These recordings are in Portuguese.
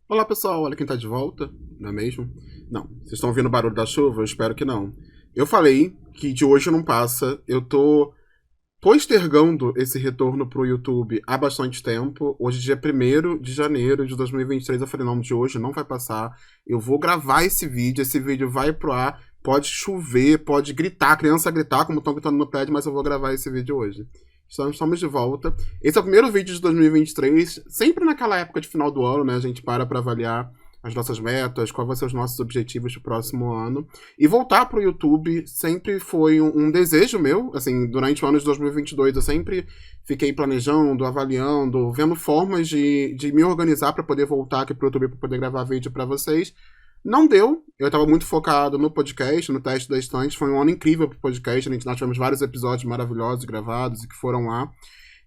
Olá pessoal, olha quem tá de volta, não é mesmo? Não, vocês estão ouvindo o barulho da chuva? Eu espero que não. Eu falei que de hoje não passa, eu tô postergando esse retorno pro YouTube há bastante tempo. Hoje, dia 1º de janeiro de 2023, eu falei, não, de hoje não vai passar. Eu vou gravar esse vídeo vai pro ar. Pode chover, pode gritar, criança gritar, como estão gritando no prédio, mas eu vou gravar esse vídeo hoje. Estamos de volta. Esse é o primeiro vídeo de 2023, sempre naquela época de final do ano, né? A gente para avaliar as nossas metas, quais vão ser os nossos objetivos para o próximo ano. E voltar para o YouTube sempre foi um desejo meu, assim, durante o ano de 2022 eu sempre fiquei planejando, avaliando, vendo formas de me organizar para poder voltar aqui para o YouTube, para poder gravar vídeo para vocês. Não deu, eu estava muito focado no podcast, no teste da estante, foi um ano incrível pro podcast, nós tivemos vários episódios maravilhosos gravados e que foram lá.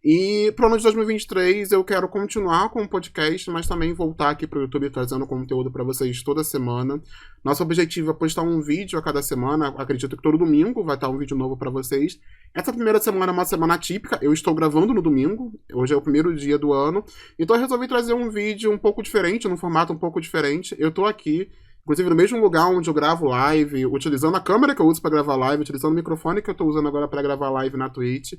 E pro ano de 2023 eu quero continuar com o podcast, mas também voltar aqui pro YouTube trazendo conteúdo para vocês toda semana. Nosso objetivo é postar um vídeo a cada semana, acredito que todo domingo vai estar um vídeo novo para vocês. Essa primeira semana é uma semana típica, eu estou gravando no domingo, hoje é o primeiro dia do ano, então eu resolvi trazer um vídeo um pouco diferente, num formato um pouco diferente. Eu tô aqui, inclusive no mesmo lugar onde eu gravo live, utilizando a câmera que eu uso para gravar live, utilizando o microfone que eu tô usando agora para gravar live na Twitch.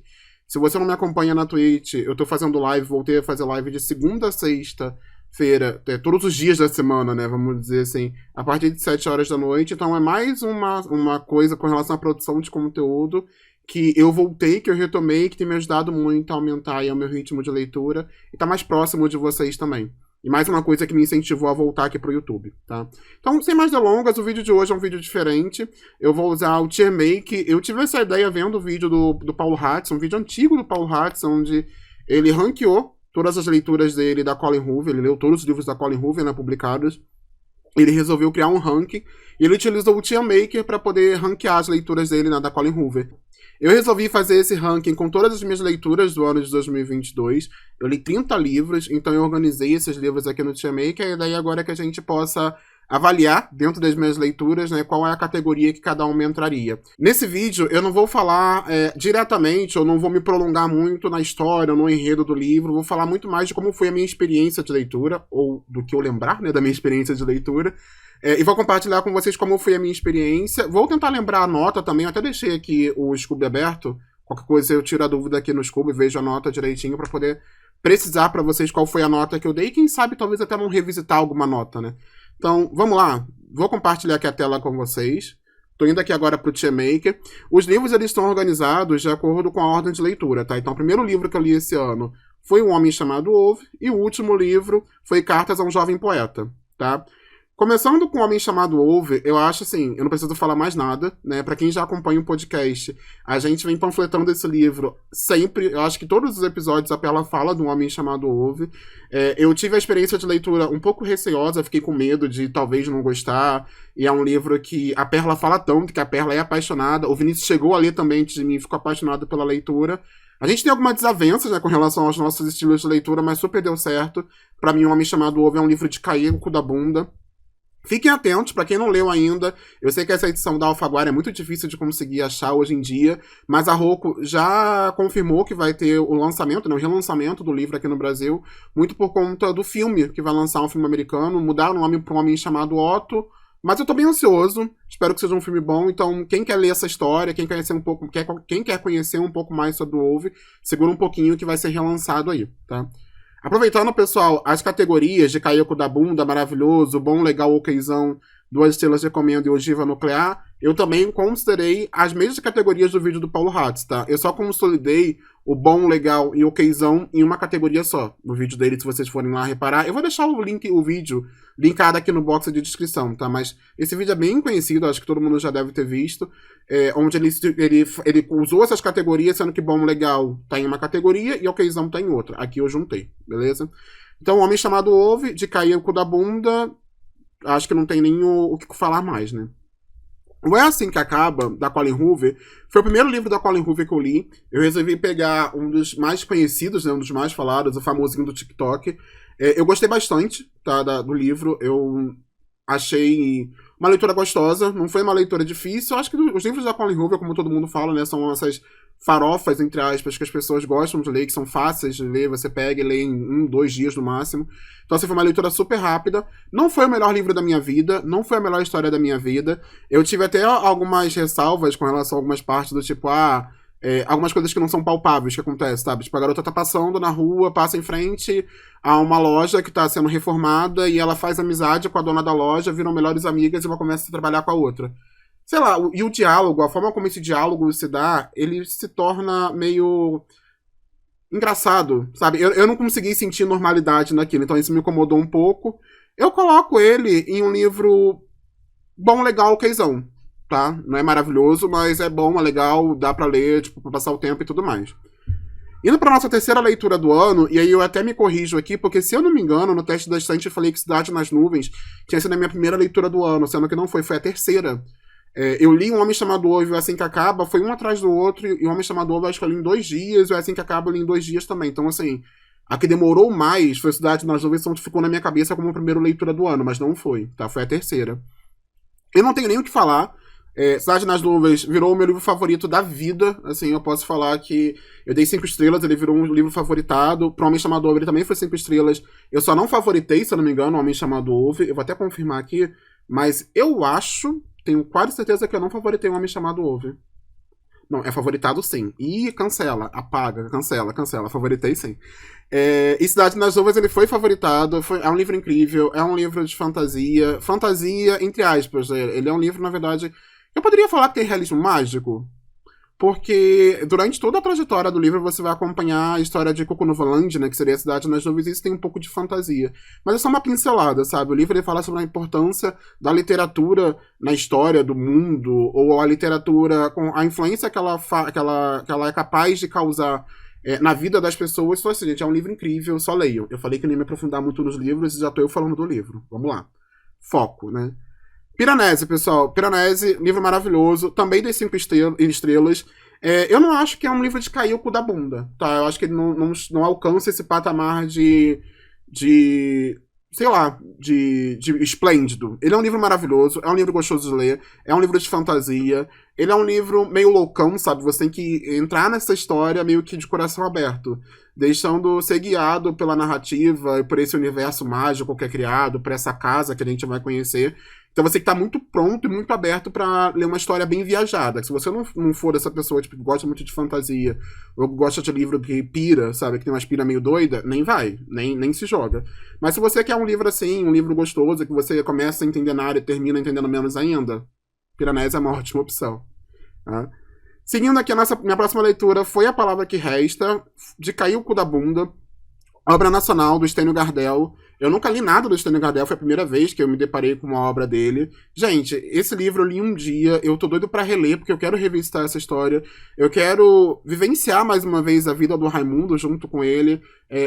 Se você não me acompanha na Twitch, eu tô fazendo live, voltei a fazer live de segunda a sexta-feira, todos os dias da semana, né, vamos dizer assim, a partir de 7 horas da noite. Então é mais uma coisa com relação à produção de conteúdo que eu voltei, que eu retomei, que tem me ajudado muito a aumentar aí o meu ritmo de leitura e tá mais próximo de vocês também. E mais uma coisa que me incentivou a voltar aqui pro YouTube, tá? Então, sem mais delongas, o vídeo de hoje é um vídeo diferente. Eu vou usar o Tier Make. Eu tive essa ideia vendo o vídeo do Paulo Hatz, um vídeo antigo do Paulo Hatz, onde ele ranqueou todas as leituras dele da Colin Hoover. Ele leu todos os livros da Colin Hoover, né, publicados. Ele resolveu criar um ranking e ele utilizou o Tier Maker para poder ranquear as leituras dele, né, da Colin Hoover. Eu resolvi fazer esse ranking com todas as minhas leituras do ano de 2022. Eu li 30 livros, então eu organizei esses livros aqui no Tier Maker. A ideia agora é que a gente possa avaliar, dentro das minhas leituras, né, qual é a categoria que cada uma entraria. Nesse vídeo, eu não vou falar diretamente, ou não vou me prolongar muito na história, no enredo do livro, vou falar muito mais de como foi a minha experiência de leitura, ou do que eu lembrar, né, da minha experiência de leitura, e vou compartilhar com vocês como foi a minha experiência. Vou tentar lembrar a nota também, eu até deixei aqui o Scooby aberto, qualquer coisa eu tiro a dúvida aqui no Scooby, vejo a nota direitinho para poder precisar para vocês qual foi a nota que eu dei, e quem sabe talvez até não revisitar alguma nota, né? Então, vamos lá. Vou compartilhar aqui a tela com vocês. Estou indo aqui agora para o Tier Maker. Os livros eles estão organizados de acordo com a ordem de leitura, tá? Então, o primeiro livro que eu li esse ano foi Um Homem Chamado Ove, e o último livro foi Cartas a um Jovem Poeta, tá? Começando com O Homem Chamado Ove, eu acho assim, eu não preciso falar mais nada, né? Pra quem já acompanha o podcast, a gente vem panfletando esse livro sempre. Eu acho que todos os episódios a Perla fala do Homem Chamado Ove. Eu tive a experiência de leitura um pouco receosa, fiquei com medo de talvez não gostar. E é um livro que a Perla fala tanto, que a Perla é apaixonada. O Vinícius chegou a ler também antes de mim, ficou apaixonado pela leitura. A gente tem algumas desavenças, né, com relação aos nossos estilos de leitura, mas super deu certo. Pra mim, O Homem Chamado Ove é um livro de cair o cu da bunda. Fiquem atentos, para quem não leu ainda, eu sei que essa edição da Alfaguara é muito difícil de conseguir achar hoje em dia, mas a Rocco já confirmou que vai ter o lançamento, né, o relançamento do livro aqui no Brasil, muito por conta do filme, que vai lançar um filme americano, mudar o nome para um homem chamado Otto, mas eu tô bem ansioso, espero que seja um filme bom, então quem quer ler essa história, quem quer conhecer um pouco mais sobre o Ove, segura um pouquinho que vai ser relançado aí, tá? Aproveitando, pessoal, as categorias de Caiu da Bunda, Maravilhoso, Bom, Legal, Okzão, 2 estrelas recomendo e Ogiva Nuclear, eu também considerei as mesmas categorias do vídeo do Paulo Hatz, tá? Eu só consolidei o Bom, Legal e Okzão em uma categoria só, no vídeo dele, se vocês forem lá reparar. Eu vou deixar o vídeo linkado aqui no box de descrição, tá? Mas esse vídeo é bem conhecido, acho que todo mundo já deve ter visto, onde ele usou essas categorias, sendo que Bom, Legal tá em uma categoria e Okzão tá em outra. Aqui eu juntei, beleza? Então, Homem Chamado Ove, de Cair o Cu da Bunda, acho que não tem nem o que falar mais, né? O É Assim Que Acaba, da Colin Hoover, foi o primeiro livro da Colin Hoover que eu li. Eu resolvi pegar um dos mais conhecidos, né, um dos mais falados, o famosinho do TikTok. Eu gostei bastante, tá, do livro. Eu achei uma leitura gostosa, não foi uma leitura difícil. Eu acho que os livros da Colin Hoover, como todo mundo fala, né, são essas farofas, entre aspas, que as pessoas gostam de ler, que são fáceis de ler, você pega e lê em 2 dias no máximo. Então, assim, foi uma leitura super rápida. Não foi o melhor livro da minha vida, não foi a melhor história da minha vida. Eu tive até algumas ressalvas com relação a algumas partes do tipo, algumas coisas que não são palpáveis que acontecem, sabe? Tipo, a garota tá passando na rua, passa em frente a uma loja que tá sendo reformada e ela faz amizade com a dona da loja, viram melhores amigas e uma começa a trabalhar com a outra. Sei lá, e o diálogo, a forma como esse diálogo se dá, ele se torna meio engraçado, sabe? Eu não consegui sentir normalidade naquilo, então isso me incomodou um pouco. Eu coloco ele em um livro bom, legal, okzão, tá? Não é maravilhoso, mas é bom, é legal, dá pra ler, tipo, pra passar o tempo e tudo mais. Indo pra nossa terceira leitura do ano, e aí eu até me corrijo aqui, porque se eu não me engano, no teste da estante eu falei que Cidade nas Nuvens tinha sido a minha primeira leitura do ano, sendo que não foi a terceira. Eu li Um Homem Chamado Ovo e O Assim Que Acaba, foi um atrás do outro, e O Homem Chamado Ovo acho que eu li em 2 dias, e O Assim Que Acaba eu li em 2 dias também. Então, assim, a que demorou mais foi Cidade nas Nuvens, então ficou na minha cabeça como a primeira leitura do ano, mas não foi, tá? Foi a terceira. Eu não tenho nem o que falar. Cidade nas Nuvens virou o meu livro favorito da vida. Assim, eu posso falar que eu dei 5 estrelas, ele virou um livro favoritado. Pro Homem Chamado Ovo ele também foi 5 estrelas. Eu só não favoritei, se eu não me engano, O Homem Chamado Ovo. Eu vou até confirmar aqui, mas eu acho, tenho quase certeza que eu não favoritei O Homem Chamado Ovo. Não, é favoritado sim. Ih, cancela, apaga, cancela. Favoritei sim. E Cidade nas Nuvens, ele foi favoritado. É um livro incrível, é um livro de fantasia. Fantasia, entre aspas. Ele é um livro, na verdade... Eu poderia falar que tem realismo mágico, porque durante toda a trajetória do livro você vai acompanhar a história de Coconut, né, que seria a Cidade nas Nuvens, e isso tem um pouco de fantasia. Mas é só uma pincelada, sabe? O livro ele fala sobre a importância da literatura na história do mundo, ou a literatura com a influência que ela é capaz de causar na vida das pessoas. Então, assim, gente, é um livro incrível, só leiam. Eu falei que não ia me aprofundar muito nos livros e já tô eu falando do livro. Vamos lá. Foco, né? Piranesi, pessoal. Piranesi, livro maravilhoso. Também dei 5 estrelas. Eu não acho que é um livro de cair o cu da bunda, tá? Eu acho que ele não alcança esse patamar de sei lá, de esplêndido. Ele é um livro maravilhoso, é um livro gostoso de ler, é um livro de fantasia, ele é um livro meio loucão, sabe? Você tem que entrar nessa história meio que de coração aberto, deixando ser guiado pela narrativa e por esse universo mágico que é criado, por essa casa que a gente vai conhecer. Então você tem que estar muito pronto e muito aberto pra ler uma história bem viajada. Se você não for essa pessoa tipo, que gosta muito de fantasia, ou gosta de livro que pira, sabe, que tem uma pira meio doida, nem vai, nem se joga. Mas se você quer um livro assim, um livro gostoso, que você começa a entender na área e termina entendendo menos ainda, Piranesi é uma ótima opção. Tá? Seguindo aqui, minha próxima leitura foi A Palavra Que Resta, de Cair o Cu da Bunda, obra nacional do Stênio Gardel. Eu nunca li nada do Stênio Gardel, foi a primeira vez que eu me deparei com uma obra dele. Gente, esse livro eu li um dia, eu tô doido pra reler, porque eu quero revisitar essa história. Eu quero vivenciar mais uma vez a vida do Raimundo junto com ele,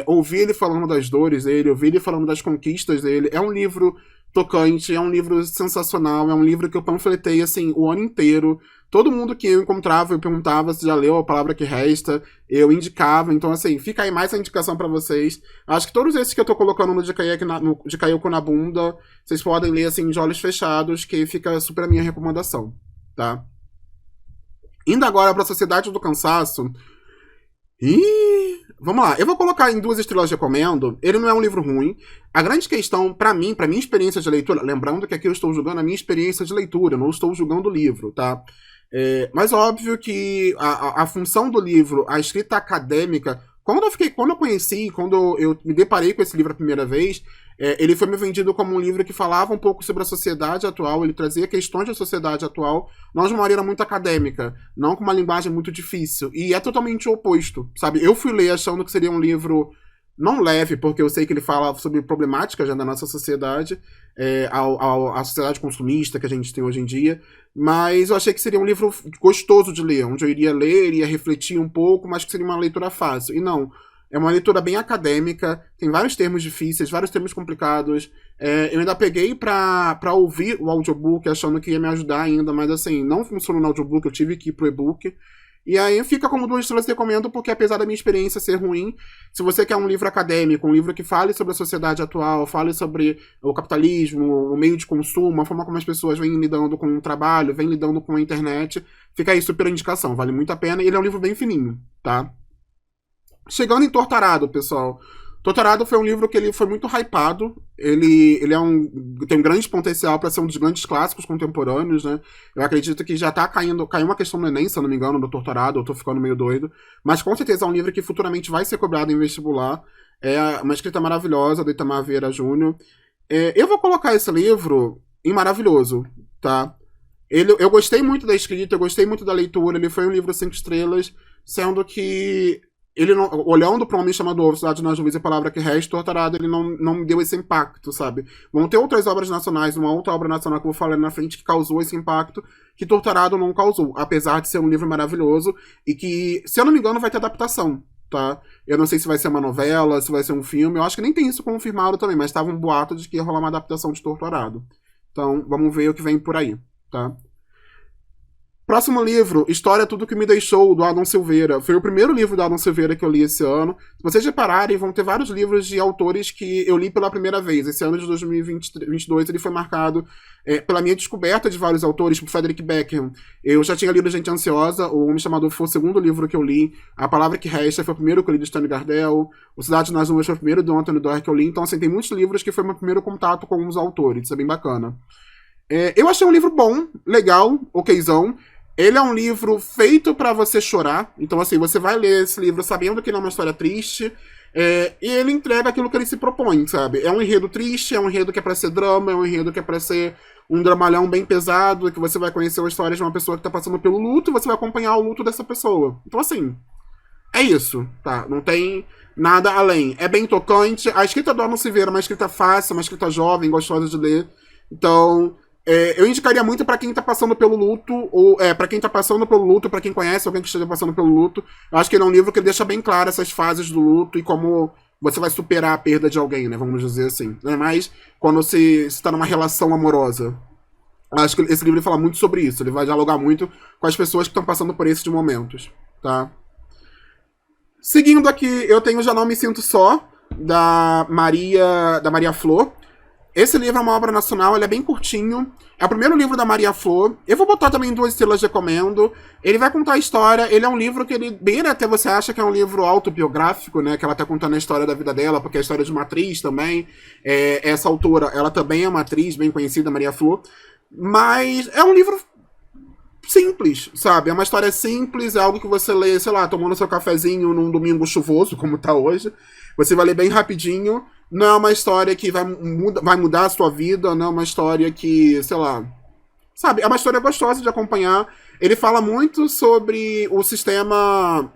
ouvir ele falando das dores dele, ouvir ele falando das conquistas dele. É um livro tocante, é um livro sensacional, é um livro que eu panfletei, assim, o ano inteiro. Todo mundo que eu encontrava, eu perguntava se já leu A Palavra Que Resta, eu indicava. Então, assim, fica aí mais a indicação pra vocês. Acho que todos esses que eu tô colocando no De Cair o Cu na Bunda, vocês podem ler, assim, de olhos fechados, que fica super a minha recomendação, tá? Indo agora pra Sociedade do Cansaço. Vamos lá, eu vou colocar em 2 estrelas de recomendo. Ele não é um livro ruim. A grande questão, pra mim, pra minha experiência de leitura, lembrando que aqui eu estou julgando a minha experiência de leitura, não estou julgando o livro, tá? Mas óbvio que a função do livro, a escrita acadêmica, quando eu conheci, quando eu me deparei com esse livro a primeira vez, ele foi me vendido como um livro que falava um pouco sobre a sociedade atual, ele trazia questões da sociedade atual, não de uma maneira muito acadêmica, não com uma linguagem muito difícil, e é totalmente o oposto, sabe? Eu fui ler achando que seria um livro não leve, porque eu sei que ele fala sobre problemáticas já da nossa sociedade, a sociedade consumista que a gente tem hoje em dia, mas eu achei que seria um livro gostoso de ler, onde eu iria ler, iria refletir um pouco, mas que seria uma leitura fácil. E não, é uma leitura bem acadêmica, tem vários termos difíceis, vários termos complicados. Eu ainda peguei pra ouvir o audiobook, achando que ia me ajudar ainda, mas assim, não funcionou no audiobook, eu tive que ir pro e-book. E aí fica como 2 estrelas, recomendo, porque apesar da minha experiência ser ruim, se você quer um livro acadêmico, um livro que fale sobre a sociedade atual, fale sobre o capitalismo, o meio de consumo, a forma como as pessoas vêm lidando com o trabalho, vêm lidando com a internet, fica aí super indicação, vale muito a pena. E ele é um livro bem fininho, tá? Chegando em Torturado, pessoal. Torturado foi um livro que ele foi muito hypado. Ele tem um grande potencial para ser um dos grandes clássicos contemporâneos, né? Eu acredito que já caiu uma questão no Enem, se eu não me engano, do Torturado, eu tô ficando meio doido. Mas com certeza é um livro que futuramente vai ser cobrado em vestibular. É uma escrita maravilhosa do Itamar Vieira Júnior. Eu vou colocar esse livro em maravilhoso, tá? Eu gostei muito da escrita, eu gostei muito da leitura, ele foi um livro 5 estrelas, sendo que ele não, olhando para um homem chamado Ovo, Cidade na Juíza e a Palavra que Resta, Torturado, ele não me deu esse impacto, sabe? Vão ter outras obras nacionais, uma outra obra nacional que eu vou falar na frente que causou esse impacto, que Torturado não causou, apesar de ser um livro maravilhoso e que, se eu não me engano, vai ter adaptação, tá? Eu não sei se vai ser uma novela, se vai ser um filme, eu acho que nem tem isso confirmado também, mas estava um boato de que ia rolar uma adaptação de Torturado. Então, vamos ver o que vem por aí, tá? Próximo livro, História Tudo Que Me Deixou, do Adam Silveira. Foi o primeiro livro do Adam Silveira que eu li esse ano. Se vocês repararem, vão ter vários livros de autores que eu li pela primeira vez. Esse ano de 2022 ele foi marcado pela minha descoberta de vários autores, tipo Frederick Beckham. Eu já tinha lido Gente Ansiosa, O Homem Chamado foi o segundo livro que eu li. A Palavra Que Resta foi o primeiro que eu li de Stanley Gardel. O Cidade nas Nuvens foi o primeiro do Anthony Doerr que eu li. Então, assim, tem muitos livros que foi meu primeiro contato com os autores. Isso é bem bacana. Eu achei um livro bom, legal, okzão. Ele é um livro feito pra você chorar. Então, assim, você vai ler esse livro sabendo que ele é uma história triste. E ele entrega aquilo que ele se propõe, sabe? É um enredo triste, é um enredo que é pra ser drama, é um enredo que é pra ser um dramalhão bem pesado, que você vai conhecer a história de uma pessoa que tá passando pelo luto e você vai acompanhar o luto dessa pessoa. Então, assim, é isso, tá? Não tem nada além. É bem tocante. A escrita do Adam Silveira é uma escrita fácil, uma escrita jovem, gostosa de ler. Então... eu indicaria muito pra quem tá passando pelo luto, ou pra quem tá passando pelo luto, pra quem conhece alguém que esteja passando pelo luto. Eu acho que ele é um livro que deixa bem claro essas fases do luto e como você vai superar a perda de alguém, né? Vamos dizer assim. Não é mais quando você tá numa relação amorosa. Eu acho que esse livro fala muito sobre isso. Ele vai dialogar muito com as pessoas que estão passando por esses momentos, tá? Seguindo aqui, eu tenho Já Não Me Sinto Só, da Maria Flor. Esse livro é uma obra nacional, ele é bem curtinho. É o primeiro livro da Maria Flor. Eu vou botar também 2 estrelas, recomendo. Ele vai contar a história. Ele é um livro que ele beira até você acha que é um livro autobiográfico, né? Que ela tá contando a história da vida dela, porque é a história de uma atriz também. Essa autora, ela também é uma atriz bem conhecida, Maria Flor. Mas é um livro simples, sabe? É uma história simples, é algo que você lê, sei lá, tomando seu cafezinho num domingo chuvoso, como tá hoje. Você vai ler bem rapidinho. Não é uma história que vai mudar a sua vida, não é uma história que, sei lá... Sabe, é uma história gostosa de acompanhar. Ele fala muito sobre o sistema...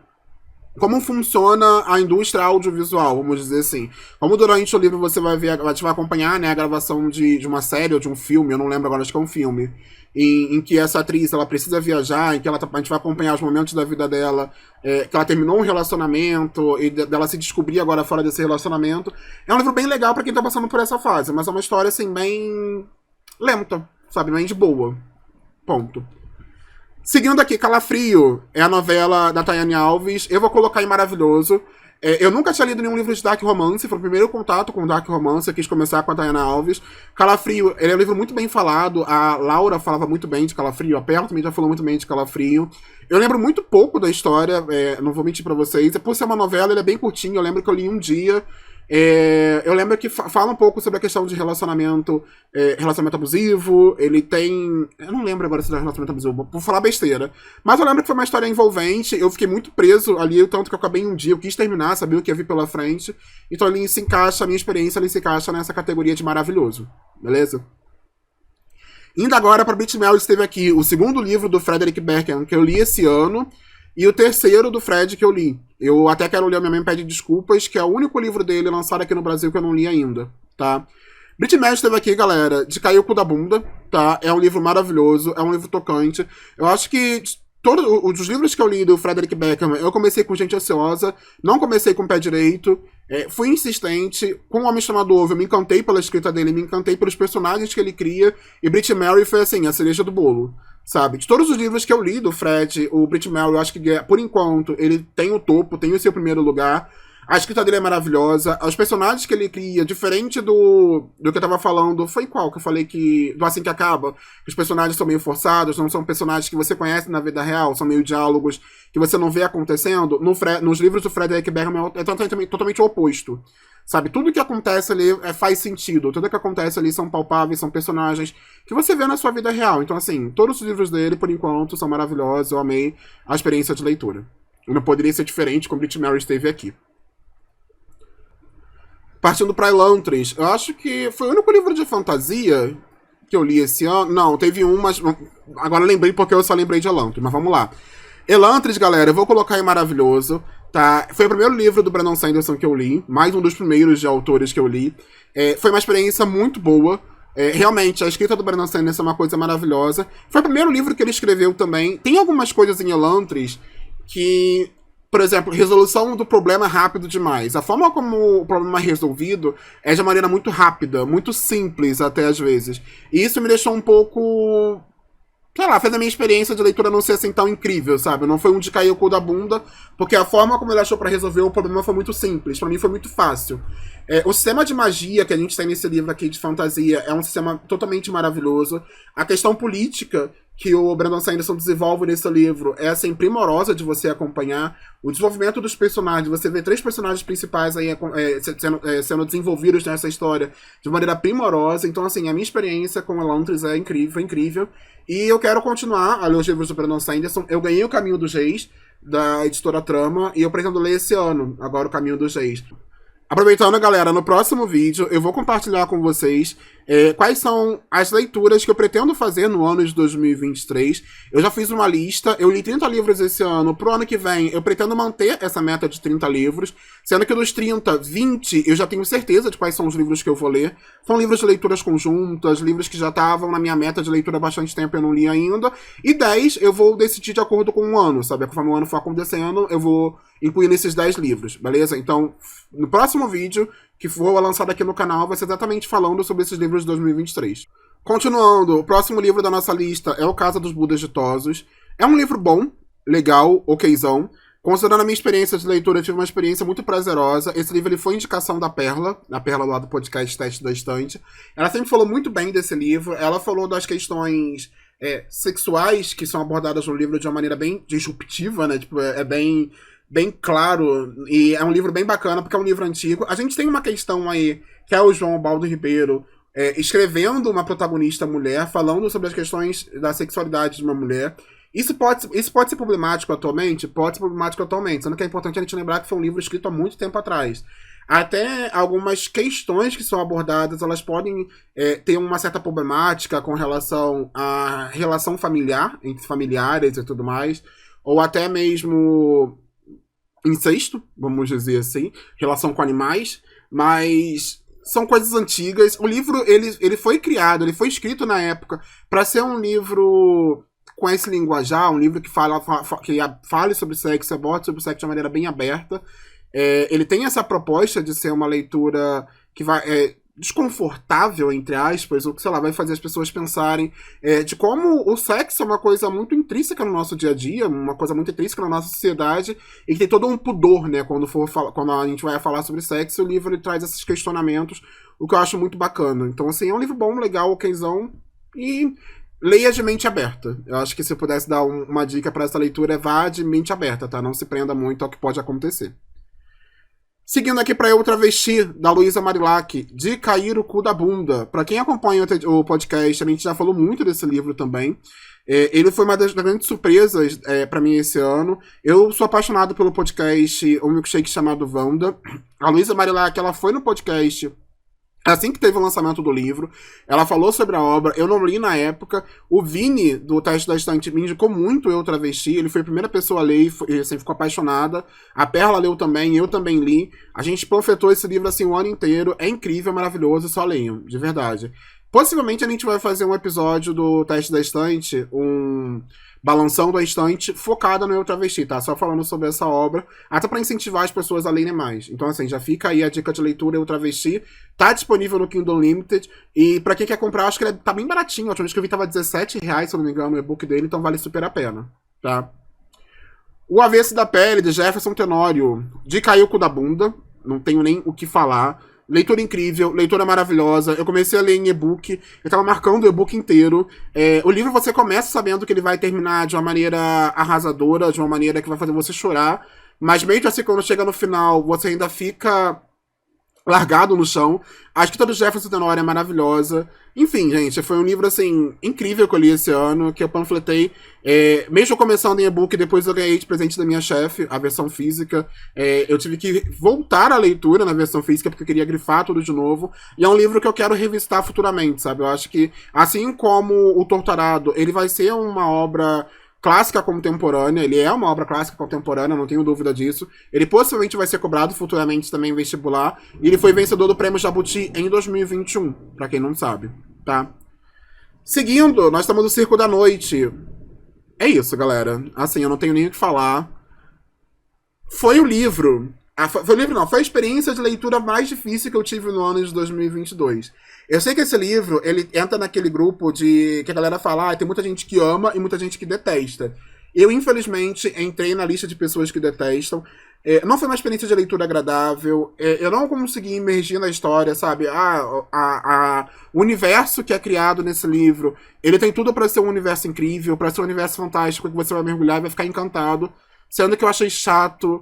Como funciona a indústria audiovisual, vamos dizer assim. Como durante o livro você vai ver, vai acompanhar, né, a gravação de uma série ou de um filme, eu não lembro agora, acho que é um filme, em que essa atriz ela precisa viajar, em que a gente vai acompanhar os momentos da vida dela, que ela terminou um relacionamento, e dela se descobrir agora fora desse relacionamento. É um livro bem legal pra quem tá passando por essa fase, mas é uma história, assim, bem lenta, sabe, bem de boa. Ponto. Seguindo aqui, Calafrio é a novela da Tayane Alves. Eu vou colocar em maravilhoso. Eu nunca tinha lido nenhum livro de dark romance. Foi o primeiro contato com dark romance. Eu quis começar com a Tayane Alves. Calafrio, ele é um livro muito bem falado. A Laura falava muito bem de Calafrio. A Perla também já falou muito bem de Calafrio. Eu lembro muito pouco da história. Não vou mentir pra vocês. Por ser uma novela, ele é bem curtinho. Eu lembro que eu li em um dia. Eu lembro que fala um pouco sobre a questão de relacionamento abusivo. Ele tem... Eu não lembro agora se é relacionamento abusivo, vou falar besteira. Mas eu lembro que foi uma história envolvente. Eu fiquei muito preso ali, tanto que eu acabei em um dia. Eu quis terminar, sabia o que ia vir pela frente. Então ali se encaixa, a minha experiência ali se encaixa nessa categoria de maravilhoso. Beleza? Indo agora para Brit Mel, esteve aqui o segundo livro do Frederick Beckham, que eu li esse ano. E o terceiro do Fred que eu li. Eu até quero ler, minha mãe pede desculpas, que é o único livro dele lançado aqui no Brasil que eu não li ainda, tá? Brit Mel esteve aqui, galera, de Cair o Cu da Bunda, tá? É um livro maravilhoso, é um livro tocante. Eu acho que todos os livros que eu li do Frederick Beckham, eu comecei com Gente Ansiosa, não comecei com Pé Direito. Fui insistente. Com O Homem Chamado Ovo, eu me encantei pela escrita dele, me encantei pelos personagens que ele cria. E Brit Mary foi, assim, a cereja do bolo. Sabe? De todos os livros que eu li do Fred, o Brit Mary, eu acho que, por enquanto, ele tem o topo, tem o seu primeiro lugar. A escrita dele é maravilhosa. Os personagens que ele cria, diferente do que eu tava falando, foi qual? Que eu falei que. Do Assim que Acaba. Que os personagens são meio forçados, não são personagens que você conhece na vida real, são meio diálogos que você não vê acontecendo. Nos livros do Fred Bergman é totalmente o oposto. Sabe? Tudo que acontece ali faz sentido. Tudo que acontece ali são palpáveis, são personagens que você vê na sua vida real. Então, assim, todos os livros dele, por enquanto, são maravilhosos. Eu amei a experiência de leitura. Não poderia ser diferente como Brit Mary esteve aqui. Partindo para Elantris, eu acho que foi o único livro de fantasia que eu li esse ano. Não, teve um, mas agora eu lembrei porque eu só lembrei de Elantris, mas vamos lá. Elantris, galera, eu vou colocar em maravilhoso, tá? Foi o primeiro livro do Brandon Sanderson que eu li, mais um dos primeiros de autores que eu li. Foi uma experiência muito boa. Realmente, a escrita do Brandon Sanderson é uma coisa maravilhosa. Foi o primeiro livro que ele escreveu também. Tem algumas coisas em Elantris que... Por exemplo, resolução do problema rápido demais. A forma como o problema é resolvido é de maneira muito rápida, muito simples até às vezes. E isso me deixou um pouco... Sei lá, fez a minha experiência de leitura não ser assim tão incrível, sabe? Não foi um de cair o cu da bunda, porque a forma como ele achou pra resolver o problema foi muito simples. Pra mim foi muito fácil. O sistema de magia que a gente tem nesse livro aqui de fantasia é um sistema totalmente maravilhoso. A questão política que o Brandon Sanderson desenvolve nesse livro é, assim, primorosa de você acompanhar. O desenvolvimento dos personagens, você vê 3 personagens principais aí sendo desenvolvidos nessa história de maneira primorosa. Então, assim, a minha experiência com Elantris é incrível, foi incrível. E eu quero continuar a ler os livros do Brandon Sanderson. Eu ganhei O Caminho dos Reis, da editora Trama, e eu pretendo ler esse ano, agora O Caminho dos Reis. Aproveitando, galera, no próximo vídeo eu vou compartilhar com vocês quais são as leituras que eu pretendo fazer no ano de 2023. Eu já fiz uma lista, eu li 30 livros esse ano. Pro ano que vem, eu pretendo manter essa meta de 30 livros, sendo que dos 30, 20 eu já tenho certeza de quais são os livros que eu vou ler. São livros de leituras conjuntas, livros que já estavam na minha meta de leitura há bastante tempo e eu não li ainda. E 10 eu vou decidir de acordo com o ano, sabe? Conforme o ano for acontecendo, eu vou incluir nesses 10 livros, beleza? Então, no próximo vídeo que for lançado aqui no canal, vai ser exatamente falando sobre esses livros de 2023. Continuando, o próximo livro da nossa lista é O Casa dos Budas Ditosos. É um livro bom, legal, okzão. Considerando a minha experiência de leitura, eu tive uma experiência muito prazerosa. Esse livro ele foi indicação da Perla, a Perla lá do podcast Teste da Estante. Ela sempre falou muito bem desse livro. Ela falou das questões sexuais que são abordadas no livro de uma maneira bem disruptiva, né? Tipo, bem claro, e é um livro bem bacana, porque é um livro antigo. A gente tem uma questão aí, que é o João Baldo Ribeiro escrevendo uma protagonista mulher, falando sobre as questões da sexualidade de uma mulher. Isso pode ser problemático atualmente? Pode ser problemático atualmente, sendo que é importante a gente lembrar que foi um livro escrito há muito tempo atrás. Até algumas questões que são abordadas, elas podem ter uma certa problemática com relação à relação familiar, entre familiares e tudo mais, ou até mesmo incesto, vamos dizer assim, relação com animais, mas são coisas antigas. O livro, ele foi criado, ele foi escrito na época para ser um livro com esse linguajar, um livro que fale sobre sexo, aborde sobre sexo de uma maneira bem aberta. Ele tem essa proposta de ser uma leitura que vai... desconfortável, entre aspas, ou que, sei lá, vai fazer as pessoas pensarem de como o sexo é uma coisa muito intrínseca no nosso dia a dia, uma coisa muito intrínseca na nossa sociedade, e que tem todo um pudor, né, quando a gente vai falar sobre sexo. O livro ele traz esses questionamentos, o que eu acho muito bacana. Então, assim, é um livro bom, legal, okzão, e leia de mente aberta. Eu acho que se eu pudesse dar uma dica para essa leitura, vá de mente aberta, tá? Não se prenda muito ao que pode acontecer. Seguindo aqui para Eu Travesti, da Luísa Marilac, De Cair o Cu da Bunda. Para quem acompanha o podcast, a gente já falou muito desse livro também. Ele foi uma das grandes surpresas para mim esse ano. Eu sou apaixonado pelo podcast O Milkshake Chamado Wanda. A Luísa Marilac, ela foi no podcast assim que teve o lançamento do livro. Ela falou sobre a obra, eu não li na época. O Vini, do Teste da Estante, me indicou muito Eu Travesti. Ele foi a primeira pessoa a ler e assim, ficou apaixonada. A Perla leu também, eu também li. A gente panfletou esse livro assim o ano inteiro. É incrível, maravilhoso, só leiam, de verdade. Possivelmente a gente vai fazer um episódio do Teste da Estante, um balanção da estante focada no Eu Travesti, tá? Só falando sobre essa obra, até pra incentivar as pessoas a lerem mais. Então, assim, já fica aí a dica de leitura Eu Travesti. Tá disponível no Kindle Limited. E pra quem quer comprar, acho que ele tá bem baratinho. A última vez que eu vi tava R$17, se eu não me engano, o e-book dele, então vale super a pena, tá? O Avesso da Pele, de Jefferson Tenório, de Caiu o Cu da Bunda. Não tenho nem o que falar. Leitura incrível, leitura maravilhosa. Eu comecei a ler em e-book, eu tava marcando o e-book inteiro. O livro você começa sabendo que ele vai terminar de uma maneira arrasadora, de uma maneira que vai fazer você chorar. Mas mesmo assim, quando chega no final, você ainda fica largado no chão. A escrita do Jefferson Tenório é maravilhosa. Enfim, gente, foi um livro, assim, incrível que eu li esse ano, que eu panfletei. Mesmo começando em e-book, depois eu ganhei de presente da minha chefe, a versão física. Eu tive que voltar à leitura na versão física, porque eu queria grifar tudo de novo. E é um livro que eu quero revistar futuramente, sabe? Eu acho que, assim como o Torturado, ele vai ser uma obra clássica contemporânea, ele é uma obra clássica contemporânea, não tenho dúvida disso. Ele possivelmente vai ser cobrado futuramente também em vestibular. E ele foi vencedor do Prêmio Jabuti em 2021, pra quem não sabe, tá? Seguindo, nós estamos no Circo da Noite. É isso, galera. Assim, eu não tenho nem o que falar. Foi o livro... Foi o livro não, foi a experiência de leitura mais difícil que eu tive no ano de 2022. Eu sei que esse livro, ele entra naquele grupo de que a galera fala, tem muita gente que ama e muita gente que detesta. Eu, infelizmente, entrei na lista de pessoas que detestam. Não foi uma experiência de leitura agradável. Eu não consegui imergir na história, sabe? O universo que é criado nesse livro, ele tem tudo pra ser um universo incrível, pra ser um universo fantástico, que você vai mergulhar e vai ficar encantado. Sendo que eu achei chato.